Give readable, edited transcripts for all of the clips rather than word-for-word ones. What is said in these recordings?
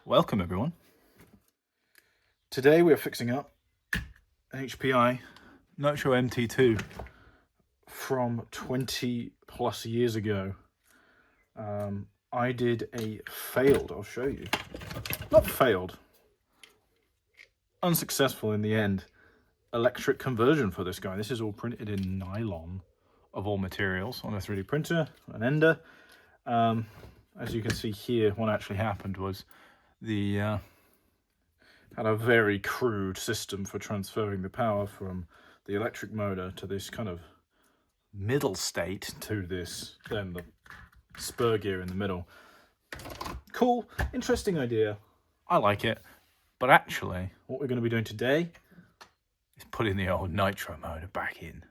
Welcome everyone. Today we're fixing up an HPI Nitro MT2 from 20 plus years ago. I did a failed, I'll show you. Not failed, unsuccessful in the end, electric conversion for this guy. This is all printed in nylon of all materials on a 3D printer, an ender. As you can see here, what actually happened was the had a very crude system for transferring the power from the electric motor to this kind of middle state to this, then the spur gear in the middle. Cool, interesting idea. I like it. But actually, what we're going to be doing today is putting the old nitro motor back in.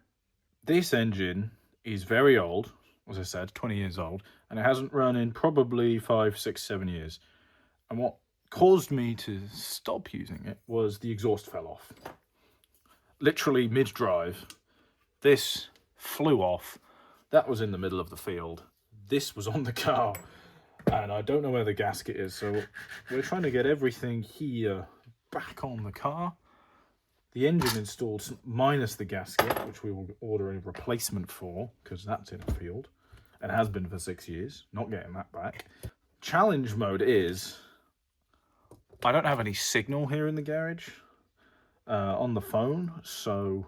This engine is very old, as I said, 20 years old, and it hasn't run in probably 5, 6, 7 years. And what caused me to stop using it was the exhaust fell off. Literally mid-drive, this flew off. That was in the middle of the field. This was on the car, and I don't know where the gasket is, so we're trying to get everything here back on the car. The engine installed minus the gasket, which we will order a replacement for, because that's in a field, and has been for 6 years. Not getting that back. Challenge mode is, I don't have any signal here in the garage on the phone, so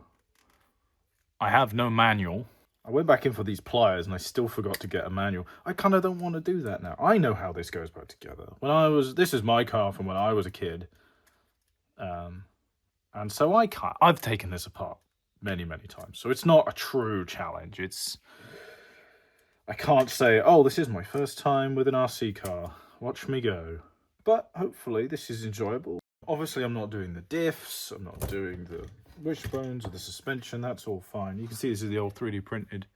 I have no manual. I went back in for these pliers and I still forgot to get a manual. I kind of don't want to do that now. I know how this goes back together. This is my car from when I was a kid. And so I've taken this apart many, many times. So it's not a true challenge. I can't say, oh, this is my first time with an RC car. Watch me go. But hopefully this is enjoyable. Obviously I'm not doing the diffs. I'm not doing the wishbones or the suspension. That's all fine. You can see this is the old 3D printed,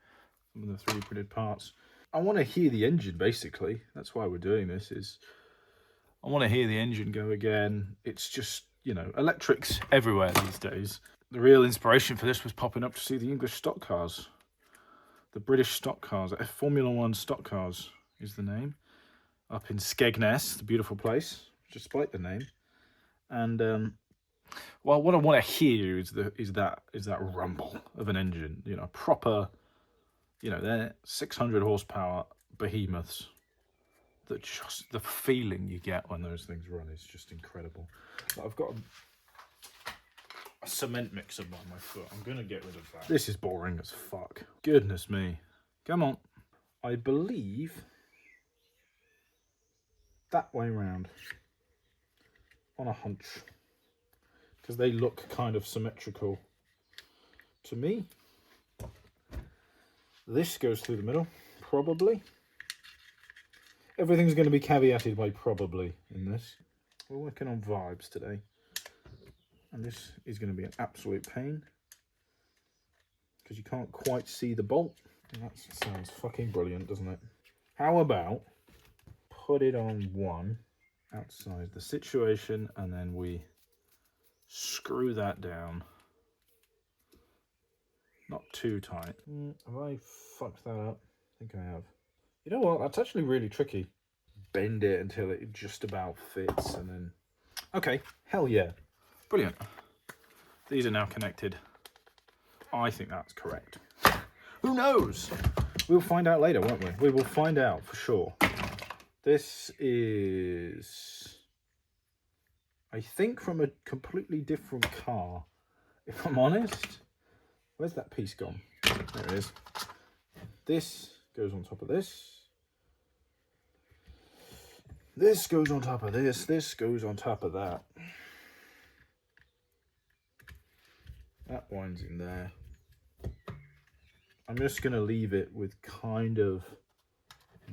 some of the 3D printed parts. I want to hear the engine, basically. That's why we're doing this, is I want to hear the engine go again. It's just, you know, electrics everywhere these days. The real inspiration for this was popping up to see the English stock cars. The British stock cars, Formula 1 stock cars is the name. Up in Skegness, the beautiful place, despite the name. And well, what I want to hear is that rumble of an engine, you know, proper, you know, they're 600 horsepower behemoths. That just, the feeling you get when those things run is just incredible. But I've got a cement mixer by my foot. I'm gonna get rid of that. This is boring as fuck. Goodness me. Come on. I believe that way round on a hunch, because they look kind of symmetrical to me. This goes through the middle, probably. Everything's going to be caveated by probably in this. We're working on vibes today, and this is going to be an absolute pain because you can't quite see the bolt. And that sounds fucking brilliant, doesn't it? How about put it on one outside the situation, and then we screw that down. Not too tight. Have I fucked that up? I think I have. You know what? That's actually really tricky. Bend it until it just about fits, and then... Okay, hell yeah. Brilliant. These are now connected. I think that's correct. Who knows? We'll find out later, won't we? We will find out for sure. This is, I think, from a completely different car, if I'm honest. Where's that piece gone? There it is. This goes on top of this. This goes on top of this. This goes on top of that. That winds in there. I'm just going to leave it with kind of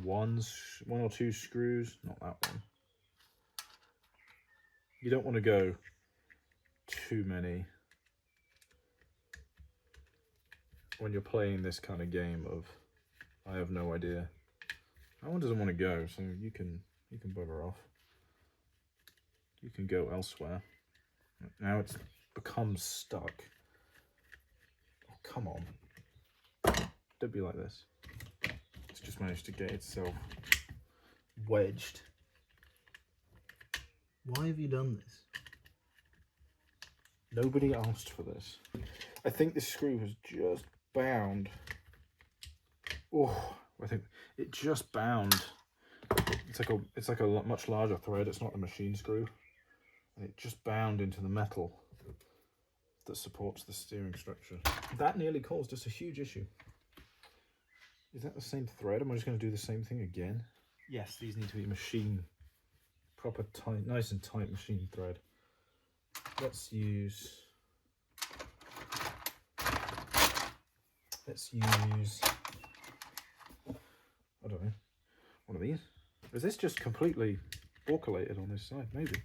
one or two screws. Not that one. You don't want to go too many when you're playing this kind of game of I have no idea. That one doesn't want to go, so you can bugger off. You can go elsewhere. Now it's become stuck. Oh, come on. Don't be like this. It's just managed to get itself wedged. Why have you done this? Nobody asked for this. I think this screw has just bound. Oh, I think it just bound. It's like a much larger thread. It's not the machine screw, and it just bound into the metal that supports the steering structure. That nearly caused us a huge issue. Is that the same thread? Am I just going to do the same thing again? Yes, these need to be machine, proper tight, nice and tight machine thread. Let's use I don't know, one of these. Is this just completely buccalated on this side? Maybe.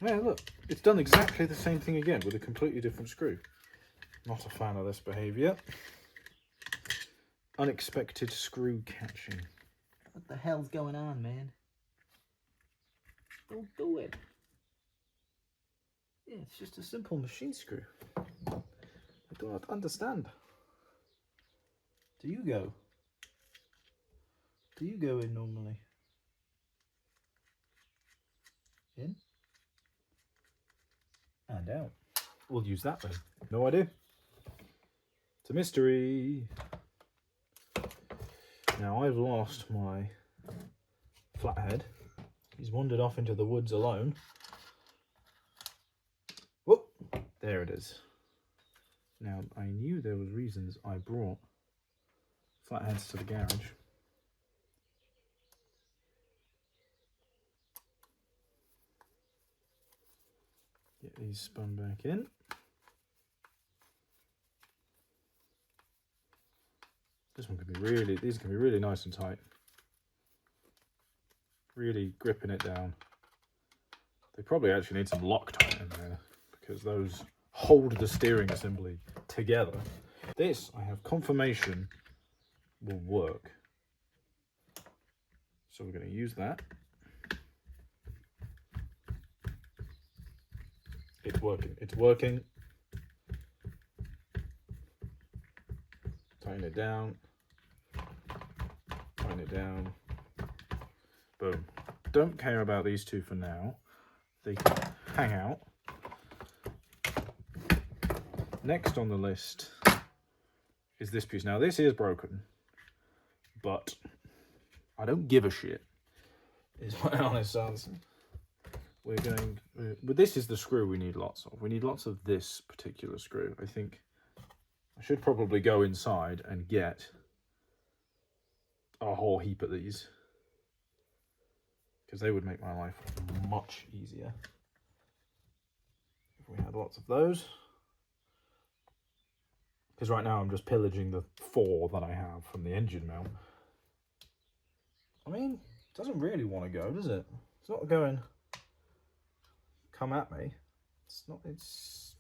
Yeah, look, it's done exactly the same thing again with a completely different screw. Not a fan of this behaviour. Unexpected screw catching. What the hell's going on, man? Don't do it. Yeah, it's just a simple machine screw. I do not understand. Do you go? Do you go in normally? In? And out. We'll use that then. No idea. It's a mystery. Now I've lost my flathead. He's wandered off into the woods alone. Whoop! There it is. Now I knew there was reasons I brought flatheads to the garage. Get these spun back in. This one could be really, these can be really nice and tight. Really gripping it down. They probably actually need some Loctite in there because those hold the steering assembly together. This, I have confirmation, will work. So we're going to use that. It's working. It's working. Tighten it down. Tighten it down. Boom. Don't care about these two for now. They can hang out. Next on the list is this piece. Now this is broken, but I don't give a shit, is my honest answer. We're going, but this is the screw we need lots of. We need lots of this particular screw. I think I should probably go inside and get a whole heap of these, because they would make my life much easier if we had lots of those. Because right now I'm just pillaging the 4 that I have from the engine mount. I mean, it doesn't really want to go, does it? It's not going, come at me. It's not, it's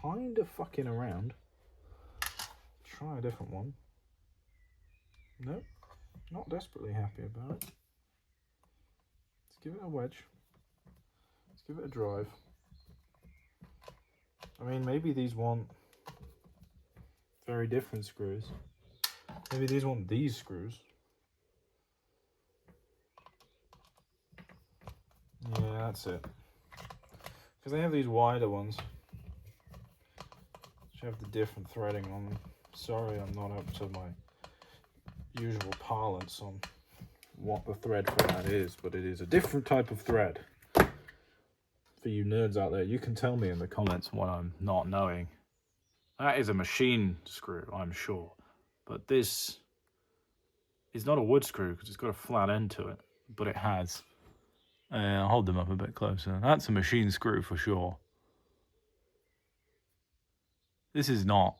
kind of fucking around. Try a different one. Nope, not desperately happy about it. Let's give it a wedge. Let's give it a drive. I mean, maybe these want very different screws. Maybe these want these screws. Yeah, that's it. Because they have these wider ones, which have the different threading on them. Sorry, I'm not up to my usual parlance on what the thread for that is, but it is a different type of thread. For you nerds out there, you can tell me in the comments what I'm not knowing. That is a machine screw, I'm sure, but this is not a wood screw because it's got a flat end to it, but it has. I'll hold them up a bit closer. That's a machine screw for sure. This is not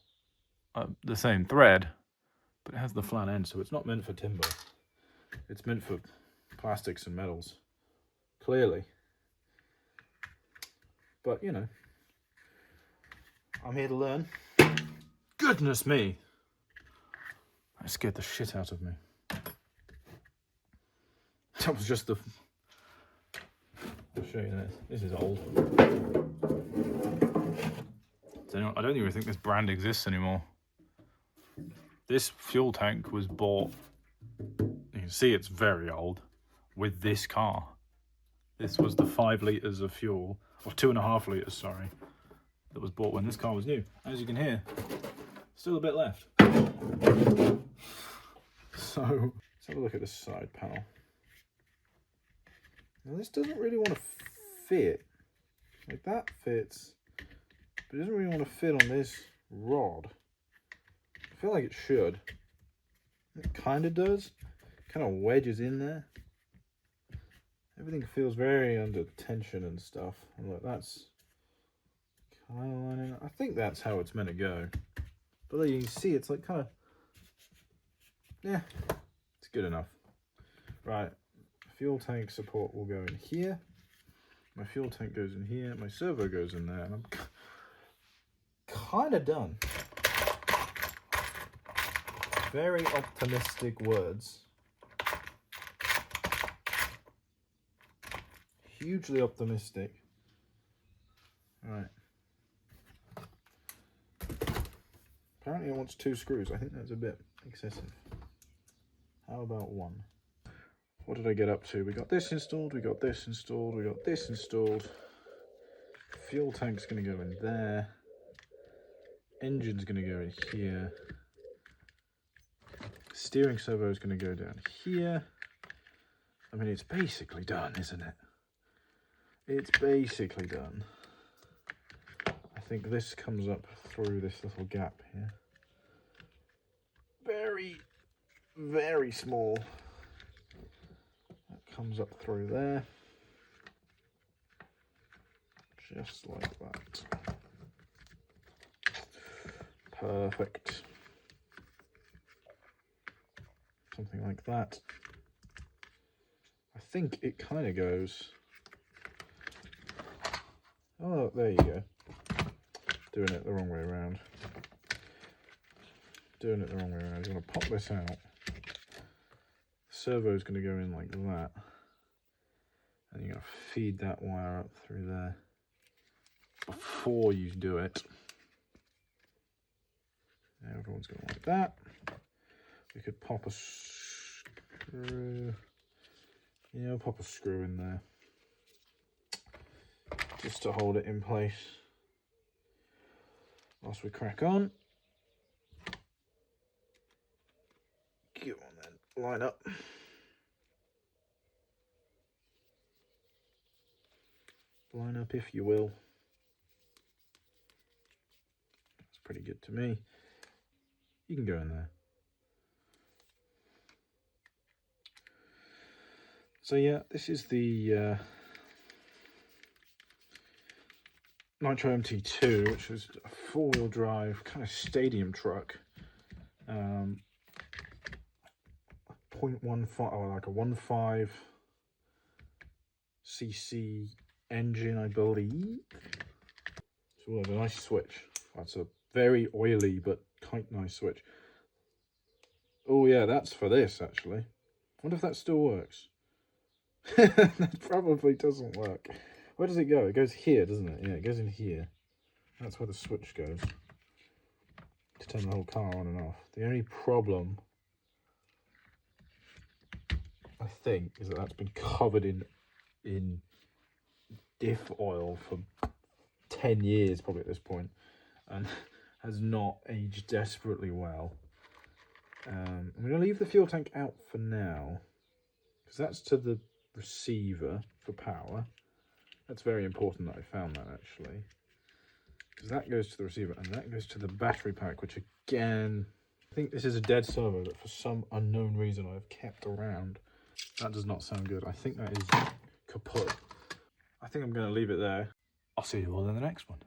the same thread, but it has the flat end, so it's not meant for timber. It's meant for plastics and metals, clearly. But, you know, I'm here to learn. Goodness me! That scared the shit out of me. That was just the... I'll show you this. This is old. I don't even think this brand exists anymore. This fuel tank was bought, you can see it's very old with this car. This was the 5 litres of fuel, or 2.5 litres, sorry, that was bought when this car was new. As you can hear, still a bit left. So let's have a look at this side panel. Now this doesn't really want to fit. Like that fits, but it doesn't really want to fit on this rod. I feel like it should. It kind of does. Kind of wedges in there. Everything feels very under tension and stuff. And look, that's kind of lining up. I think that's how it's meant to go. But there you can see it's like kind of, yeah, it's good enough. Right, fuel tank support will go in here. My fuel tank goes in here. My servo goes in there. And I'm kind of done. Very optimistic words. Hugely optimistic. Right. Apparently it wants 2 screws. I think that's a bit excessive. How about 1? What did I get up to? We got this installed, we got this installed, we got this installed. Fuel tank's going to go in there. Engine's going to go in here. Steering servo is going to go down here. I mean, it's basically done, isn't it? It's basically done. I think this comes up through this little gap here. Very, very small. That comes up through there. Just like that. Perfect. Something like that. I think it kind of goes. Oh, there you go. Doing it the wrong way around. Doing it the wrong way around. You want to pop this out. The servo is going to go in like that. And you're going to feed that wire up through there before you do it. Now everyone's going like that. We could pop a screw. Yeah, I'll pop a screw in there. Just to hold it in place. Whilst we crack on. Get on then. Line up. Line up if you will. That's pretty good to me. You can go in there. So yeah, this is the Nitro MT2, which is a 4-wheel drive kind of stadium truck. 0.15 or like a 1.5 cc engine, I believe. So we'll have a nice switch. That's a very oily but quite nice switch. Oh yeah, that's for this actually. I wonder if that still works. That probably doesn't work. Where does it go? It goes here, doesn't it? Yeah, it goes in here. That's where the switch goes to turn the whole car on and off. The only problem, I think, is that that's been covered in diff oil for 10 years probably at this point, and has not aged desperately well. I'm going to leave the fuel tank out for now, because that's to the receiver for power. That's very important that I found that actually, because that goes to the receiver and that goes to the battery pack, which again, I think this is a dead servo that for some unknown reason I've kept around. That does not sound good. I think that is kaput. I think I'm going to leave it there. I'll see you all in the next one.